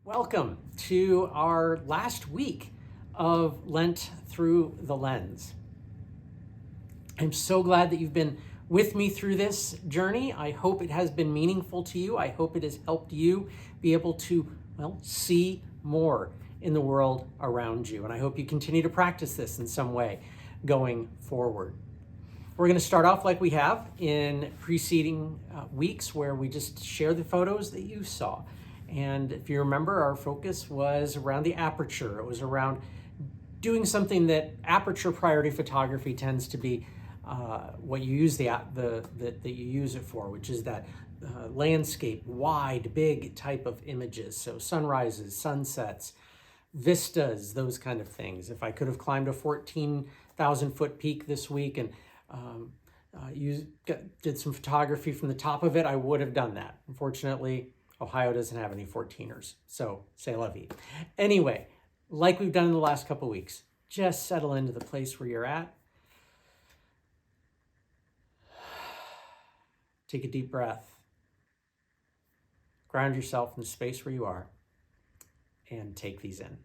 Welcome to our last week of Lent through the lens. I'm so glad that you've been with me through this journey. I hope it has been meaningful to you. I hope it has helped you be able to, see more in the world around you. And I hope you continue to practice this in some way going forward. We're going to start off like we have in preceding weeks, where we just share the photos that you saw. And if you remember, our focus was around the aperture. It was around doing something that aperture priority photography tends to be what you use that you use it for, which is that landscape, wide, big type of images. So sunrises, sunsets, vistas, those kind of things. If I could have climbed a 14,000 foot peak this week and did some photography from the top of it, I would have done that. Unfortunately, Ohio doesn't have any 14ers, so c'est la vie. Anyway, like we've done in the last couple weeks, just settle into the place where you're at. Take a deep breath. Ground yourself in the space where you are and take these in.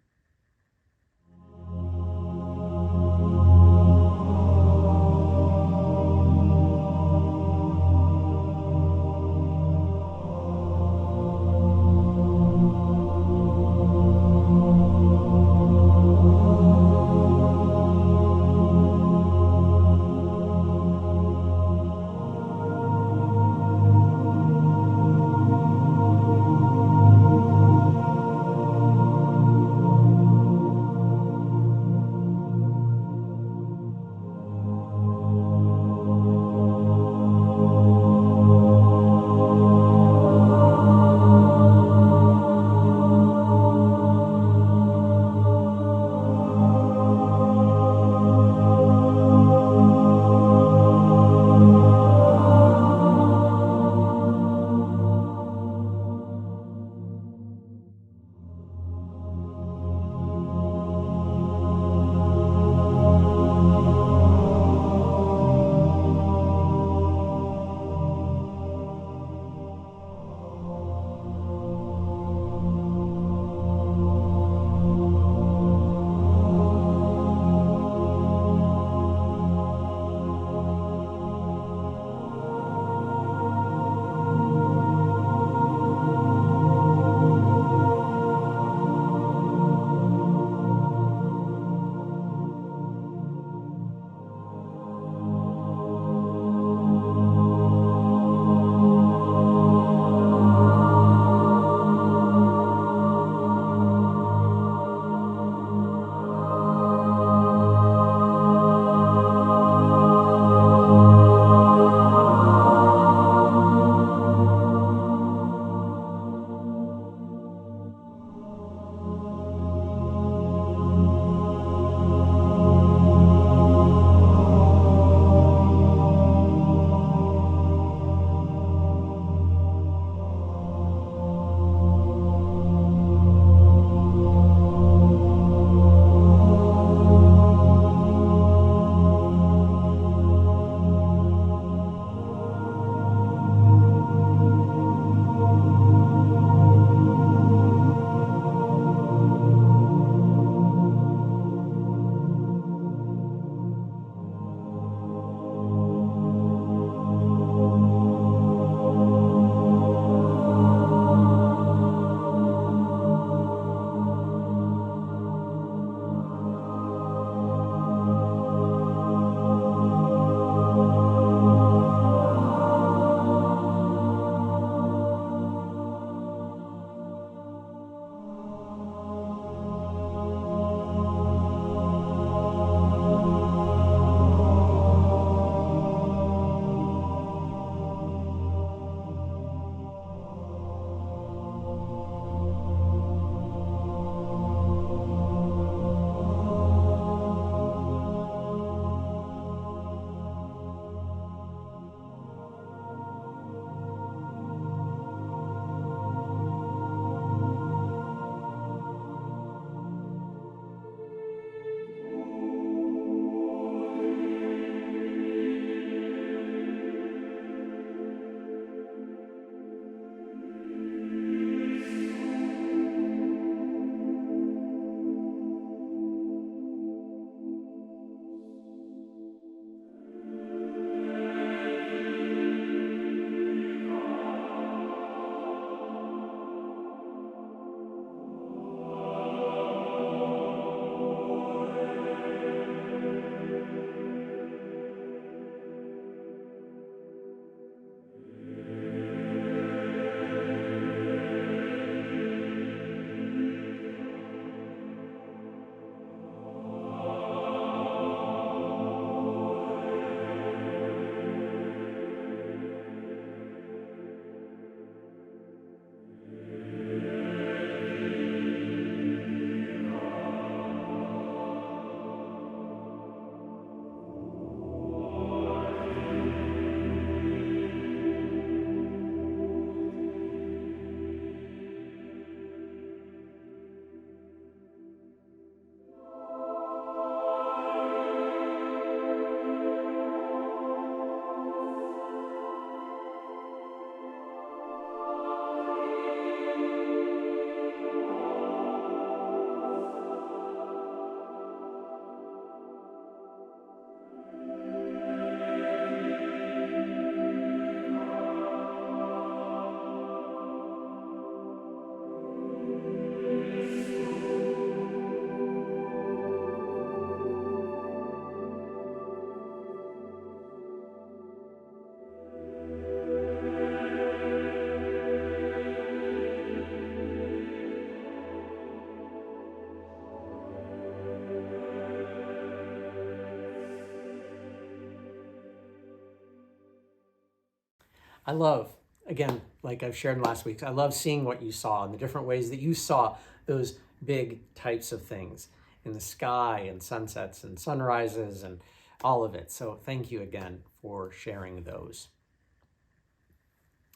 I love, again, like I've shared in last week, I love seeing what you saw and the different ways that you saw those big types of things in the sky and sunsets and sunrises and all of it. So thank you again for sharing those.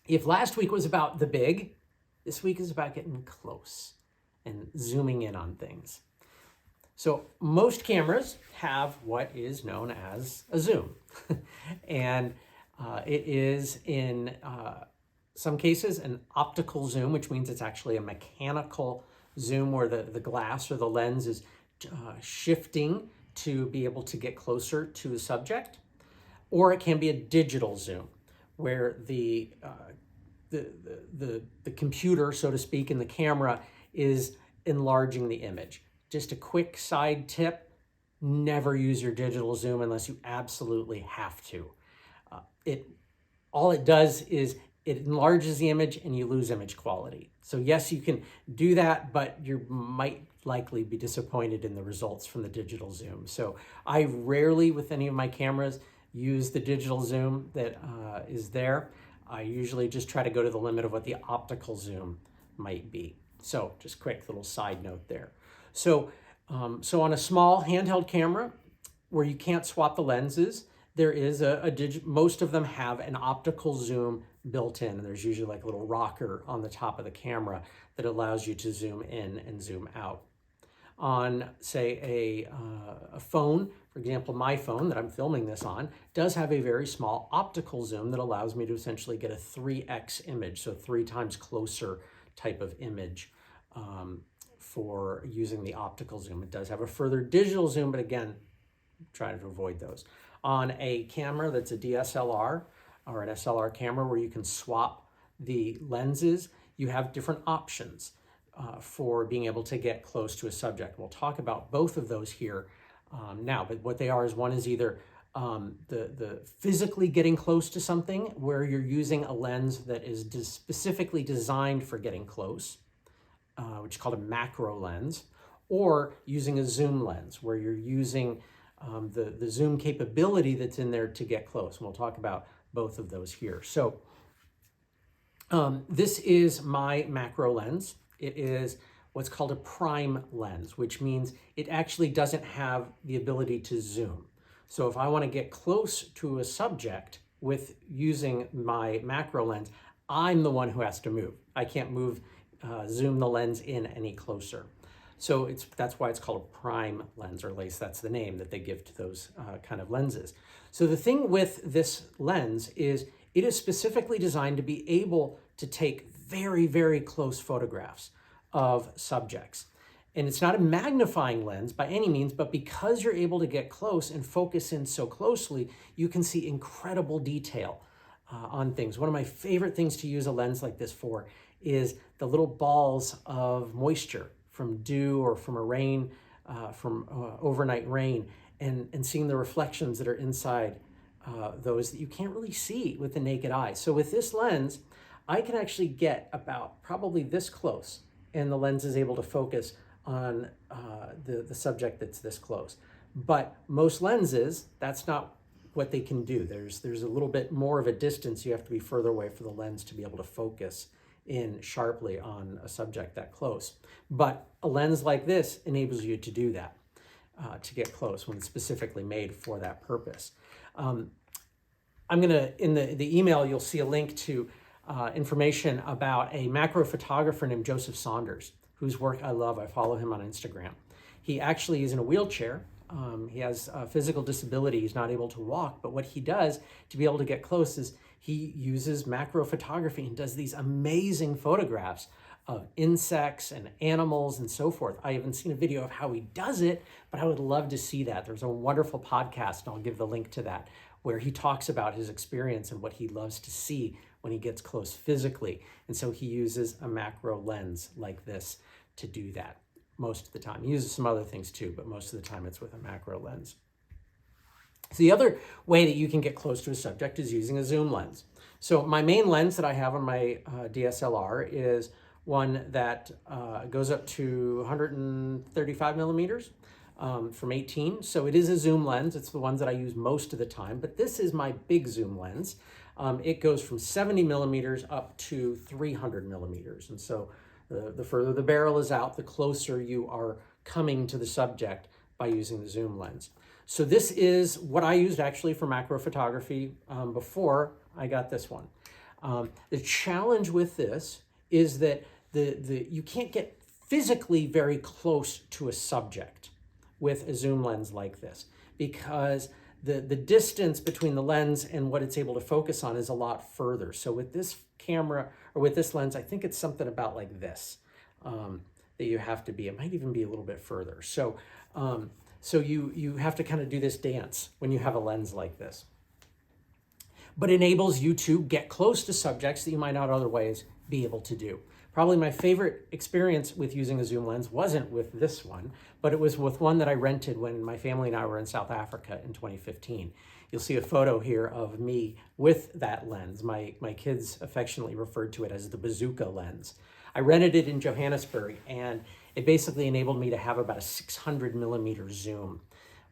If last week was about the big, this week is about getting close and zooming in on things. So most cameras have what is known as a zoom. And it is in some cases an optical zoom, which means it's actually a mechanical zoom where the glass or the lens is shifting to be able to get closer to the subject. Or it can be a digital zoom where the computer, so to speak, in the camera is enlarging the image. Just a quick side tip, never use your digital zoom unless you absolutely have to. All it does is it enlarges the image and you lose image quality. So yes, you can do that, but you might likely be disappointed in the results from the digital zoom. So I rarely, with any of my cameras, use the digital zoom that is there. I usually just try to go to the limit of what the optical zoom might be. So just quick little side note there. So on a small handheld camera where you can't swap the lenses, there is most of them have an optical zoom built in. And there's usually like a little rocker on the top of the camera that allows you to zoom in and zoom out. On, say, a phone, for example, my phone that I'm filming this on does have a very small optical zoom that allows me to essentially get a 3x image, so 3 times closer type of image for using the optical zoom. It does have a further digital zoom, but again, trying to avoid those. On a camera that's a DSLR or an SLR camera where you can swap the lenses, you have different options for being able to get close to a subject. We'll talk about both of those here now, but what they are is one is either the physically getting close to something where you're using a lens that is specifically designed for getting close, which is called a macro lens, or using a zoom lens where you're using the zoom capability that's in there to get close. And we'll talk about both of those here. So this is my macro lens. It is what's called a prime lens, which means it actually doesn't have the ability to zoom. So if I want to get close to a subject with using my macro lens, I'm the one who has to move. I can't zoom the lens in any closer. So that's why it's called a prime lens, or at least that's the name that they give to those kind of lenses. So the thing with this lens is it is specifically designed to be able to take very, very close photographs of subjects. And it's not a magnifying lens by any means, but because you're able to get close and focus in so closely, you can see incredible detail on things. One of my favorite things to use a lens like this for is the little balls of moisture from dew or from a rain, from overnight rain, and seeing the reflections that are inside those that you can't really see with the naked eye. So with this lens, I can actually get about probably this close, and the lens is able to focus on the subject that's this close. But most lenses, that's not what they can do. There's a little bit more of a distance. You have to be further away for the lens to be able to focus in sharply on a subject that close. But a lens like this enables you to do that, to get close when it's specifically made for that purpose. I'm gonna, in the email, you'll see a link to information about a macro photographer named Joseph Saunders, whose work I love. I follow him on Instagram. He actually is in a wheelchair. He has a physical disability. He's not able to walk, but what he does to be able to get close is he uses macro photography and does these amazing photographs of insects and animals and so forth. I haven't seen a video of how he does it, but I would love to see that. There's a wonderful podcast, and I'll give the link to that, where he talks about his experience and what he loves to see when he gets close physically. And so he uses a macro lens like this to do that most of the time. He uses some other things too, but most of the time it's with a macro lens. So the other way that you can get close to a subject is using a zoom lens. So my main lens that I have on my DSLR is one that goes up to 135 millimeters from 18. So it is a zoom lens. It's the ones that I use most of the time, but this is my big zoom lens. It goes from 70 millimeters up to 300 millimeters. And so the further the barrel is out, the closer you are coming to the subject by using the zoom lens. So this is what I used actually for macro photography before I got this one. The challenge with this is that you can't get physically very close to a subject with a zoom lens like this, because the distance between the lens and what it's able to focus on is a lot further. So with this camera, or with this lens, I think it's something about like this that you have to be. It might even be a little bit further. So you have to kind of do this dance when you have a lens like this. But enables you to get close to subjects that you might not otherwise be able to do. Probably my favorite experience with using a zoom lens wasn't with this one, but it was with one that I rented when my family and I were in South Africa in 2015. You'll see a photo here of me with that lens. My kids affectionately referred to it as the bazooka lens. I rented it in Johannesburg, and it basically enabled me to have about a 600 millimeter zoom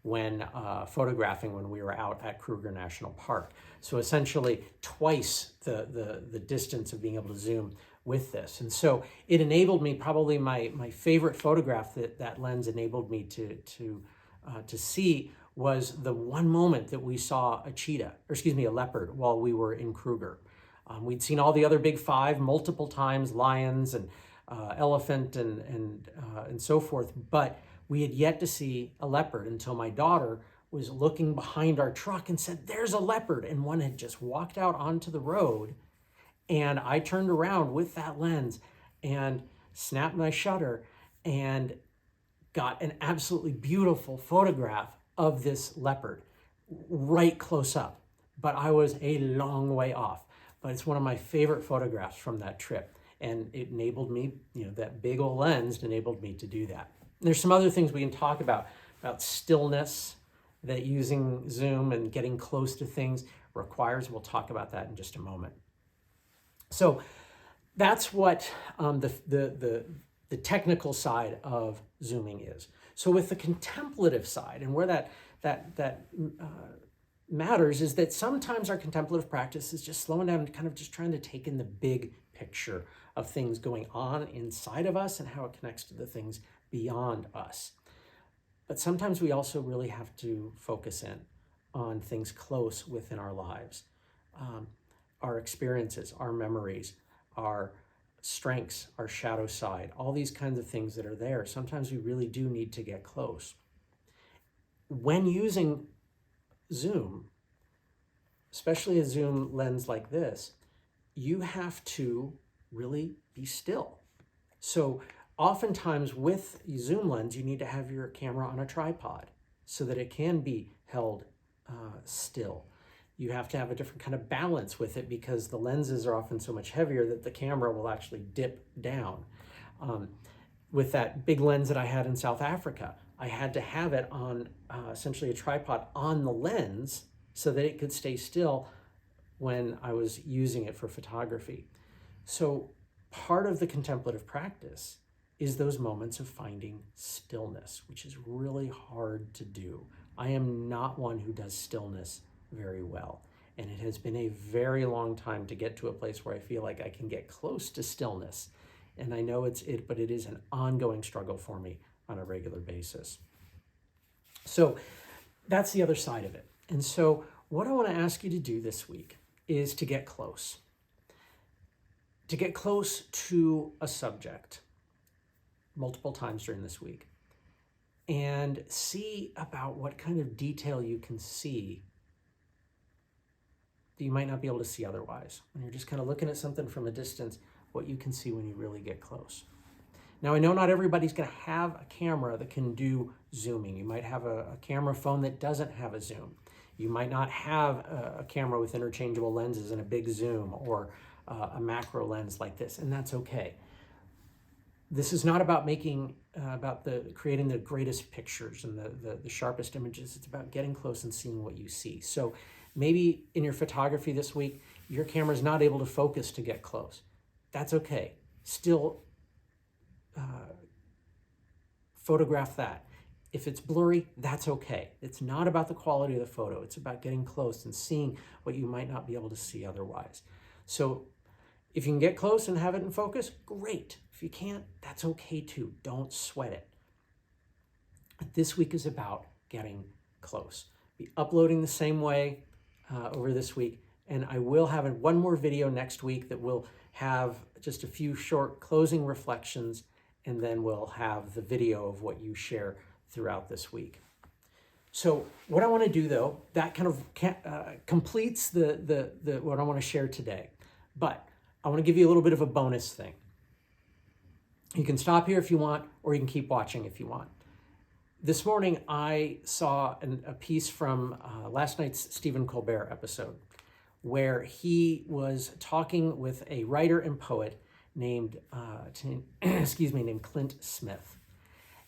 when photographing when we were out at Kruger National Park. So essentially twice the distance of being able to zoom with this. And so it enabled me, probably my favorite photograph that lens enabled me to see was the one moment that we saw a leopard while we were in Kruger. We'd seen all the other big five multiple times, lions and elephant and so forth, but we had yet to see a leopard until my daughter was looking behind our truck and said, "There's a leopard." And one had just walked out onto the road. And I turned around with that lens and snapped my shutter and got an absolutely beautiful photograph of this leopard right close up. But I was a long way off. But it's one of my favorite photographs from that trip. And it enabled me, that big old lens enabled me to do that. There's some other things we can talk about stillness that using zoom and getting close to things requires. We'll talk about that in just a moment. So that's what the technical side of zooming is. So with the contemplative side, and where that matters, is that sometimes our contemplative practice is just slowing down and kind of just trying to take in the big picture of things going on inside of us and how it connects to the things beyond us. But sometimes we also really have to focus in on things close within our lives. Our experiences, our memories, our strengths, our shadow side, all these kinds of things that are there. Sometimes we really do need to get close. When using zoom, especially a zoom lens like this, you have to really be still. So oftentimes with a zoom lens, you need to have your camera on a tripod so that it can be held still. You have to have a different kind of balance with it because the lenses are often so much heavier that the camera will actually dip down. With that big lens that I had in South Africa, I had to have it on essentially a tripod on the lens so that it could stay still when I was using it for photography. So part of the contemplative practice is those moments of finding stillness, which is really hard to do. I am not one who does stillness very well. And it has been a very long time to get to a place where I feel like I can get close to stillness. And I know but it is an ongoing struggle for me on a regular basis. So that's the other side of it. And so what I want to ask you to do this week is to get close. To get close to a subject multiple times during this week and see about what kind of detail you can see that you might not be able to see otherwise. When you're just kind of looking at something from a distance, what you can see when you really get close. Now, I know not everybody's going to have a camera that can do zooming. You might have a camera phone that doesn't have a zoom. You might not have a camera with interchangeable lenses and a big zoom, or a macro lens like this, and that's okay. This is not about creating the greatest pictures and the sharpest images. It's about getting close and seeing what you see. So maybe in your photography this week, your camera's not able to focus to get close. That's okay. Still photograph that. If it's blurry, that's okay. It's not about the quality of the photo. It's about getting close and seeing what you might not be able to see otherwise. So if you can get close and have it in focus, great. If you can't, that's okay too. Don't sweat it. This week is about getting close. Be uploading the same way over this week. And I will have one more video next week that will have just a few short closing reflections, and then we'll have the video of what you share throughout this week. So what I want to do, though, that kind of completes the what I want to share today. But I want to give you a little bit of a bonus thing. You can stop here if you want, or you can keep watching if you want. This morning, I saw a piece from last night's Stephen Colbert episode, where he was talking with a writer and poet named Clint Smith.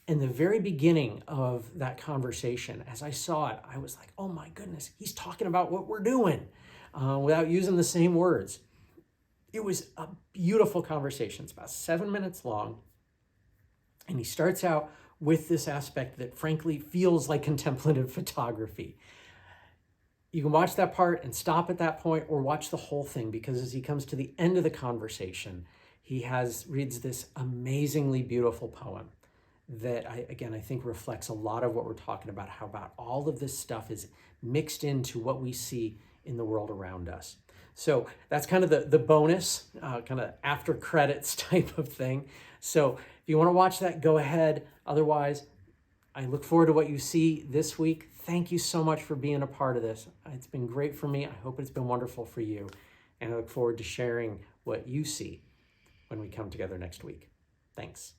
In the very beginning of that conversation, as I saw it, I was like, oh my goodness, he's talking about what we're doing without using the same words. It was a beautiful conversation. It's about 7 minutes long. And he starts out with this aspect that frankly feels like contemplative photography. You can watch that part and stop at that point, or watch the whole thing, because as he comes to the end of the conversation, he reads this amazingly beautiful poem that I think reflects a lot of what we're talking about, how about all of this stuff is mixed into what we see in the world around us. So that's kind of the bonus, kind of after credits type of thing. So if you want to watch that, go ahead. Otherwise, I look forward to what you see this week. Thank you so much for being a part of this. It's been great for me. I hope it's been wonderful for you. And I look forward to sharing what you see when we come together next week. Thanks.